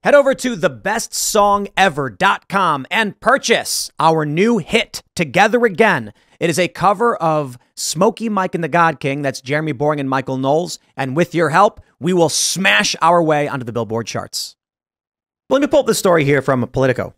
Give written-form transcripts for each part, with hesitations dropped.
Head over to thebestsongever.com and purchase our new hit, Together Again. It is a cover of Smokey Mike and the God King. That's Jeremy Boring and Michael Knowles. And with your help, we will smash our way onto the Billboard charts. Let me pull up this story here from Politico.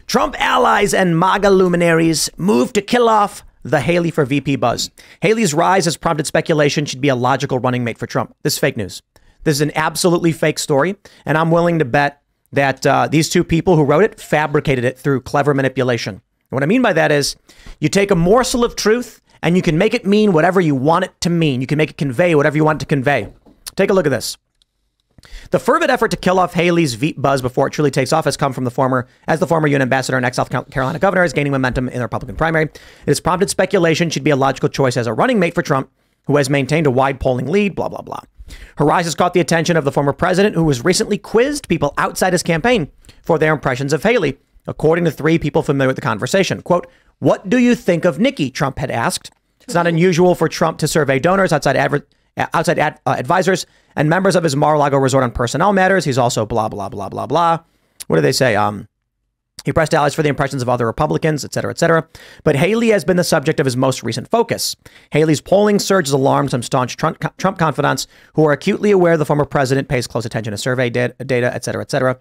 Trump allies and MAGA luminaries move to kill off the Haley for VP buzz. Haley's rise has prompted speculation she'd be a logical running mate for Trump. This is fake news. This is an absolutely fake story, and I'm willing to bet that these two people who wrote it fabricated it through clever manipulation. And what I mean by that is you take a morsel of truth and you can make it mean whatever you want it to mean. You can make it convey whatever you want it to convey. Take a look at this. The fervent effort to kill off Haley's buzz before it truly takes off has come from the former UN ambassador and ex-South Carolina governor is gaining momentum in the Republican primary. It has prompted speculation she'd be a logical choice as a running mate for Trump, who has maintained a wide polling lead, blah, blah, blah. Her rise has caught the attention of the former president, who has recently quizzed people outside his campaign for their impressions of Haley, according to three people familiar with the conversation. Quote, "What do you think of Nikki?" Trump had asked. It's not unusual for Trump to survey donors, outside advisors, and members of his Mar-a-Lago resort on personnel matters. He's also blah, blah, blah, blah, blah. What do they say? He pressed allies for the impressions of other Republicans, et cetera, et cetera. But Haley has been the subject of his most recent focus. Haley's polling surge has alarmed some staunch Trump confidants who are acutely aware the former president pays close attention to survey data, et cetera, et cetera.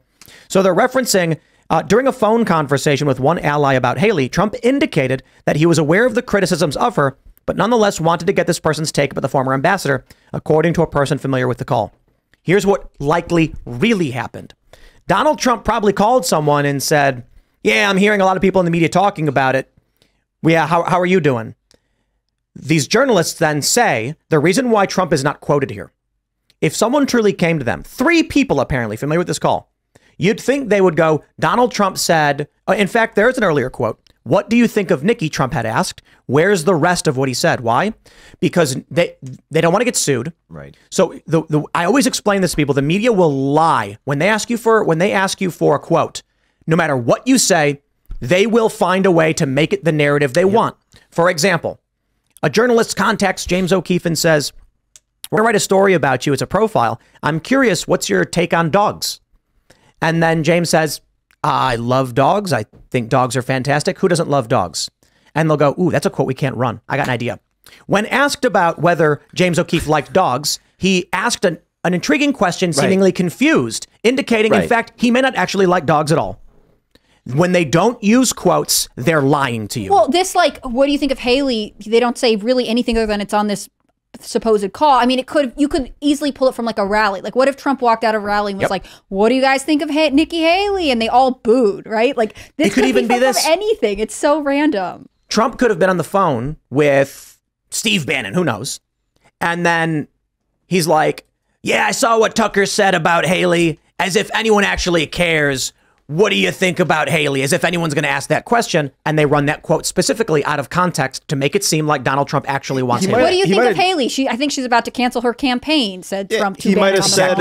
So they're referencing during a phone conversation with one ally about Haley, Trump indicated that he was aware of the criticisms of her, but nonetheless wanted to get this person's take about the former ambassador, according to a person familiar with the call. Here's what likely really happened. Donald Trump probably called someone and said, "Yeah, I'm hearing a lot of people in the media talking about it. Yeah, how are you doing?" These journalists then say the reason why Trump is not quoted here. If someone truly came to them, three people apparently familiar with this call, you'd think they would go, Donald Trump said, in fact, there's an earlier quote. "What do you think of Nikki?" Trump had asked. Where's the rest of what he said? Why? Because they don't want to get sued. Right. So I always explain this to people. The media will lie when they ask you for a quote. No matter what you say, they will find a way to make it the narrative they want. For example, a journalist contacts James O'Keefe and says, "We're going to write a story about you. It's a profile. I'm curious, what's your take on dogs?" And then James says, "I love dogs. I think dogs are fantastic. Who doesn't love dogs?" And they'll go, "Ooh, that's a quote we can't run. I got an idea." When asked about whether James O'Keefe liked dogs, he asked an intriguing question, seemingly confused, indicating, in fact, he may not actually like dogs at all. When they don't use quotes, they're lying to you. Well, this, like, what do you think of Haley? They don't say really anything other than it's on this supposed call. I mean, you could easily pull it from like a rally. Like, what if Trump walked out of a rally and was like, "What do you guys think of Nikki Haley?" And they all booed, right? Like, this could even be this anything. It's so random. Trump could have been on the phone with Steve Bannon, who knows? And then he's like, "Yeah, I saw what Tucker said about Haley, as if anyone actually cares. What do you think about Haley?" As if anyone's going to ask that question. And they run that quote specifically out of context to make it seem like Donald Trump actually wants Haley. What do you think of Haley? I think she's about to cancel her campaign, said Trump. He might have said,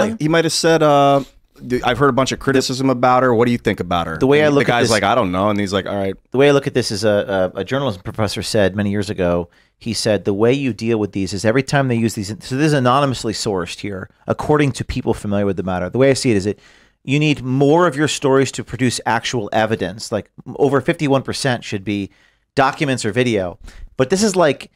"I've heard a bunch of criticism about her. What do you think about her?" The way I look at this, the guy's like, "I don't know," and he's like, "All right." The way I look at this is a journalism professor said many years ago. He said the way you deal with these is every time they use these. So this is anonymously sourced here, according to people familiar with the matter. The way I see it is you need more of your stories to produce actual evidence. Like over 51% should be documents or video. But this is like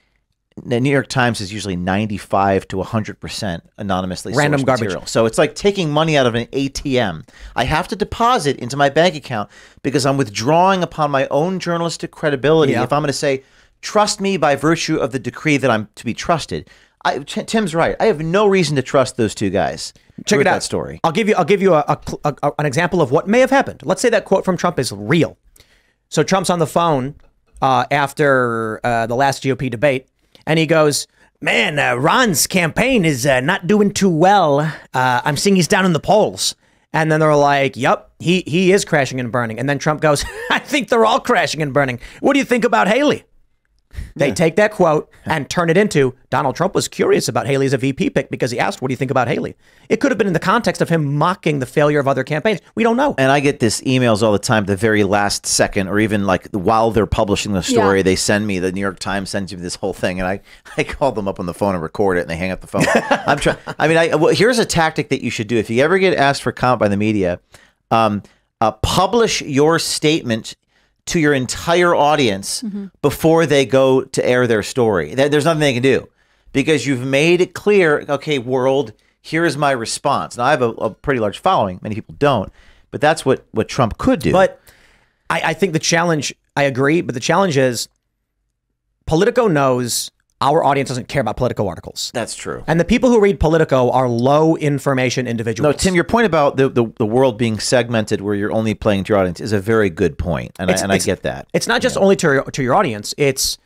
the New York Times is usually 95 to 100% anonymously random sourced garbage material. So it's like taking money out of an ATM. I have to deposit into my bank account because I'm withdrawing upon my own journalistic credibility. If I'm going to say, trust me by virtue of the decree that I'm to be trusted. Tim's right. I have no reason to trust those two guys. Check it out. That story. I'll give you an example of what may have happened. Let's say that quote from Trump is real. So Trump's on the phone after the last GOP debate, and he goes, "Man, Ron's campaign is not doing too well. I'm seeing he's down in the polls." And then they're like, "Yep, he is crashing and burning." And then Trump goes, "I think they're all crashing and burning. What do you think about Haley?" They take that quote and turn it into Donald Trump was curious about Haley as a VP pick because he asked, "What do you think about Haley?" It could have been in the context of him mocking the failure of other campaigns. We don't know. And I get this emails all the time, the very last second, or even like while they're publishing the story, they send me, the New York Times sends you this whole thing. And I call them up on the phone and record it and they hang up the phone. Well, here's a tactic that you should do. If you ever get asked for comment by the media, publish your statement to your entire audience before they go to air their story. There's nothing they can do because you've made it clear, okay, world, here is my response. Now, I have a pretty large following. Many people don't, but that's what Trump could do. But I think the challenge, I agree, but the challenge is Politico knows our audience doesn't care about Politico articles. That's true. And the people who read Politico are low information individuals. No, Tim, your point about the world being segmented where you're only playing to your audience is a very good point. And I get that. It's not just only to your audience. It's,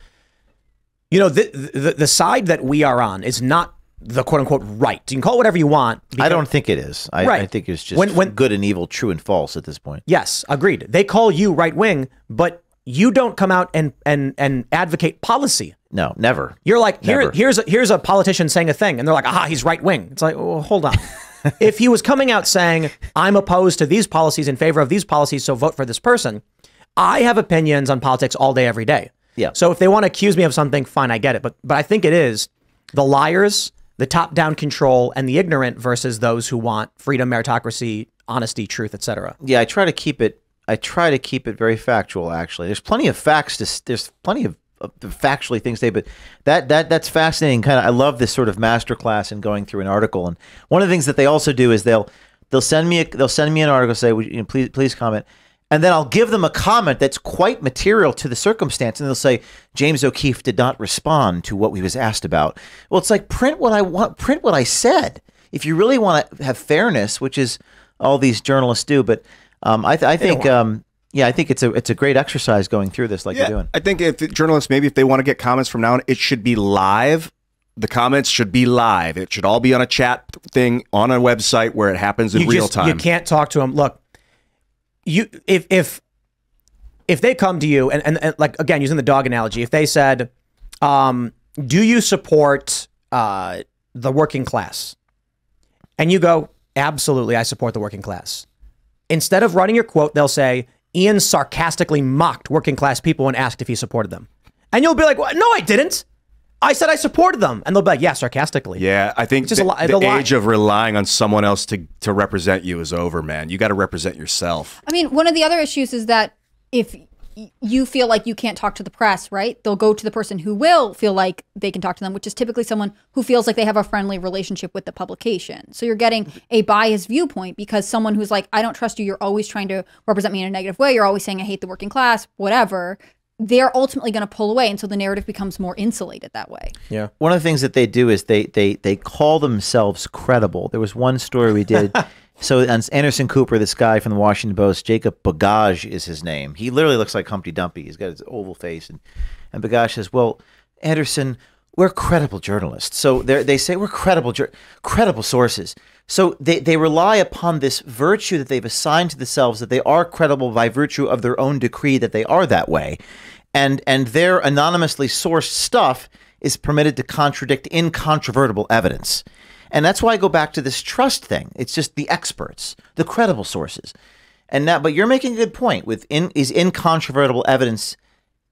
the side that we are on is not the quote unquote right. You can call it whatever you want. I don't think it is. I think it's just when good and evil, true and false at this point. Yes, agreed. They call you right wing, but you don't come out and advocate policy. No, never. You're like, here's a politician saying a thing, and they're like, aha, he's right wing. It's like, well, hold on. If he was coming out saying, I'm opposed to these policies in favor of these policies, so vote for this person. I have opinions on politics all day, every day. Yeah. So if they want to accuse me of something, fine, I get it. But I think it is the liars, the top-down control, and the ignorant versus those who want freedom, meritocracy, honesty, truth, etc. Yeah, I try to keep it very factual. Actually, there's plenty of facts. There's plenty of factually things to say, but that's fascinating. I love this sort of masterclass in going through an article. And one of the things that they also do is they'll send me an article, say, please comment, and then I'll give them a comment that's quite material to the circumstance, and they'll say James O'Keefe did not respond to what we was asked about. Well, it's like print what I said. If you really want to have fairness, which is all these journalists do, but I think. Yeah, I think it's a great exercise going through this like you're doing. I think if journalists, maybe if they want to get comments from now on, it should be live. The comments should be live. It should all be on a chat thing on a website where it happens in real time. You can't talk to them. Look, if they come to you and like, again, using the dog analogy, if they said, do you support the working class? And you go, absolutely, I support the working class. Instead of writing your quote, they'll say, Ian sarcastically mocked working class people and asked if he supported them. And you'll be like, well, no, I didn't. I said I supported them. And they'll be like, yeah, sarcastically. Yeah, I think the age of relying on someone else to represent you is over, man. You got to represent yourself. I mean, one of the other issues is that if you feel like you can't talk to the press, right? They'll go to the person who will feel like they can talk to them, which is typically someone who feels like they have a friendly relationship with the publication. So you're getting a biased viewpoint because someone who's like, I don't trust you. You're always trying to represent me in a negative way. You're always saying I hate the working class, whatever. They're ultimately going to pull away. And so the narrative becomes more insulated that way. Yeah. One of the things that they do is they call themselves credible. There was one story we did. So Anderson Cooper, this guy from the Washington Post, Jacob Bagage is his name. He literally looks like Humpty Dumpty. He's got his oval face. And Bagage says, well, Anderson, we're credible journalists. So they say we're credible sources. So they rely upon this virtue that they've assigned to themselves, that they are credible by virtue of their own decree that they are that way. And their anonymously sourced stuff is permitted to contradict incontrovertible evidence. And that's why I go back to this trust thing. It's just the experts, the credible sources. And now, but you're making a good point is incontrovertible evidence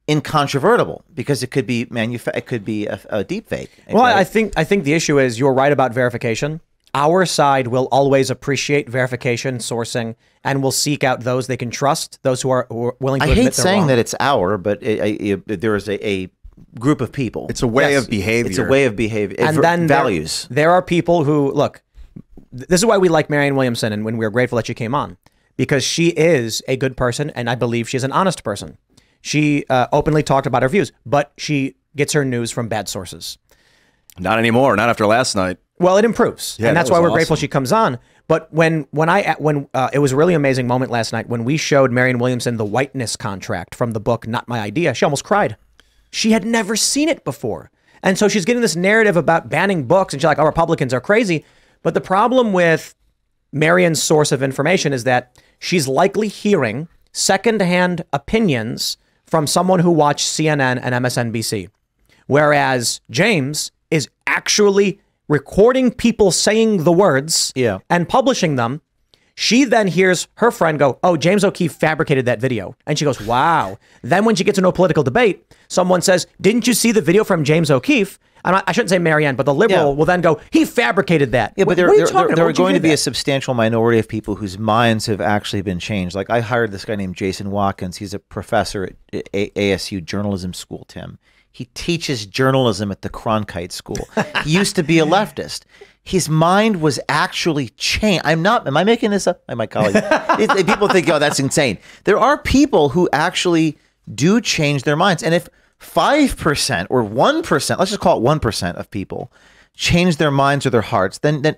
incontrovertible because it could be it could be a deep fake. Well, right? I think the issue is you're right about verification. Our side will always appreciate verification, sourcing, and will seek out those they can trust, those who are willing to admit they're wrong. I hate saying that it's our, but there is a group of people. It's a way of behavior. It's a way of behavior. And then values. There are people who, look, this is why we like Marianne Williamson, and when we're grateful that she came on, because she is a good person, and I believe she's an honest person. She openly talked about her views, but she gets her news from bad sources. Not anymore. Not after last night. Well, it improves, yeah, and that's why we're grateful she comes on. But when it was a really amazing moment last night when we showed Marianne Williamson the whiteness contract from the book Not My Idea, she almost cried. She had never seen it before. And so she's getting this narrative about banning books, and she's like, oh, Republicans are crazy. But the problem with Marianne's source of information is that she's likely hearing secondhand opinions from someone who watched CNN and MSNBC. Whereas James is actually recording people saying the words and publishing them. She then hears her friend go, oh, James O'Keefe fabricated that video. And she goes, wow. Then when she gets into a political debate, someone says, didn't you see the video from James O'Keefe? I shouldn't say Marianne, but the liberal will then go, he fabricated that. Yeah, but What are you talking about? there are Where'd you going hear to be that? a substantial minority of people whose minds have actually been changed. Like I hired this guy named Jason Watkins. He's a professor at ASU Journalism School, Tim. He teaches journalism at the Cronkite School. He used to be a leftist. His mind was actually changed. Am I making this up? My colleagues. People think, oh, that's insane. There are people who actually do change their minds. And if 5% or 1%, let's just call it 1% of people change their minds or their hearts, then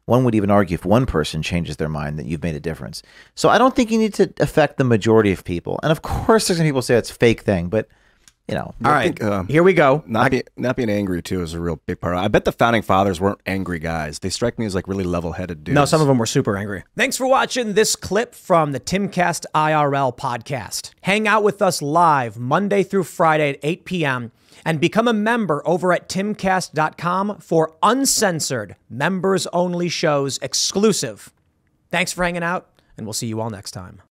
one would even argue if one person changes their mind that you've made a difference. So I don't think you need to affect the majority of people. And of course, there's some people say it's a fake thing, but all right, here we go. Not being angry too is a real big part. I bet the founding fathers weren't angry guys. They strike me as like really level-headed dudes. No, some of them were super angry. Thanks for watching this clip from the Timcast IRL podcast. Hang out with us live Monday through Friday at 8 p.m. and become a member over at timcast.com for uncensored, members-only shows exclusive. Thanks for hanging out, and we'll see you all next time.